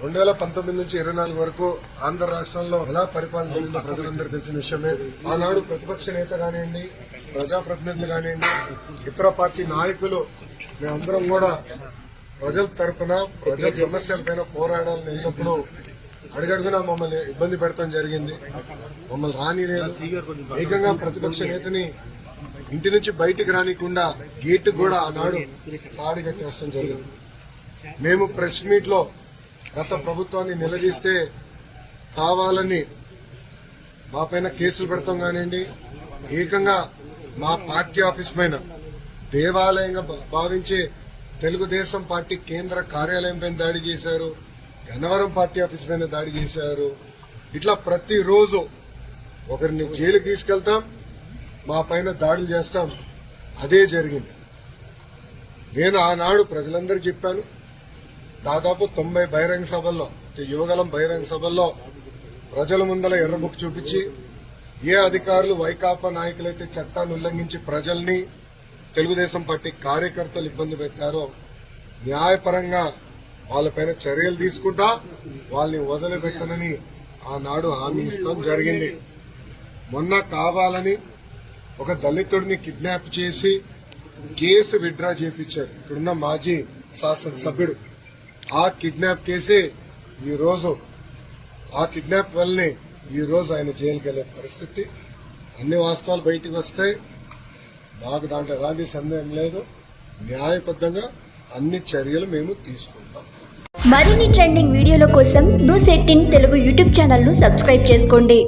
2019 నుంచి 24 వరకు ఆంధ్ర రాష్ట్రంలో ఎలా పరిపాలన జరిగిందో ప్రజలందరూ తెలిసిన విషయమే. ఆనాడు ప్రతిపక్ష నేత కానివ్వండి, ప్రజాప్రతినిధులు కానివ్వండి, ఇతర పార్టీ నాయకులు మేమందరం కూడా ప్రజల తరఫున ప్రజల సమస్యలపైన పోరాడాలని వెళ్ళినప్పుడు అడుగడుగునా మమ్మల్ని ఇబ్బంది పెడతాం జరిగింది. మమ్మల్ని రానిలేదు. ఏకంగా ప్రతిపక్ష నేతని ఇంటి నుంచి బయటికి రానికుండా గేటు కూడా ఆనాడు తాడి కట్టేస్తాం జరిగింది. మేము ప్రెస్ మీట్ లో గత ప్రభుత్వాన్ని నిలదీస్తే కావాలని మా పైన కేసులు పెడతాం కానివ్వండి, ఏకంగా మా పార్టీ ఆఫీస్ పైన దేవాలయంగా భావించే తెలుగుదేశం పార్టీ కేంద్ర కార్యాలయం పైన దాడి చేశారు, గన్నవరం పార్టీ ఆఫీస్ పైన దాడి చేశారు. ఇట్లా ప్రతిరోజు ఒకరిని జైలుకి తీసుకెళ్తాం, మా పైన దాడులు చేస్తాం. అదే జరిగింది. నేను ఆనాడు ప్రజలందరూ చెప్పాను. దాదాపు 90 బహిరంగ సభల్లో, యువగలం బహిరంగ సభల్లో ప్రజల ముందల ఎర్రబుక్ చూపించి ఏ అధికారులు వైకాపా నాయకులైతే చట్టాన్ని ఉల్లంఘించి ప్రజల్ని, తెలుగుదేశం పార్టీ కార్యకర్తలు ఇబ్బంది పెట్టారో న్యాయపరంగా వాళ్ళపైన చర్యలు తీసుకుంటా వాళ్ళని వదిలిపెట్టనని ఆనాడు హామీ ఇస్తాం జరిగింది. మొన్న కావాలని ఒక దళితుడిని కిడ్నాప్ చేసి కేసు విత్డ్రా చేయించారు ఇక్కడున్న మాజీ శాసనసభ్యుడు. ఆ కిడ్నాప్ కేసే ఈరోజు, ఆ కిడ్నాప్ వల్లనే ఈరోజు ఆయన జైలుకి వెళ్లే పరిస్థితి. అన్ని వాస్తవాలు బయటకు వస్తాయి. మాకు దాంట్లో ఎలాంటి సందేహం లేదు. న్యాయబద్ధంగా అన్ని చర్యలు మేము తీసుకుంటాం. మరిన్ని ట్రెండింగ్ వీడియోల కోసం న్యూస్ 18 తెలుగు యూట్యూబ్ ఛానల్ ను సబ్స్క్రైబ్ చేసుకోండి.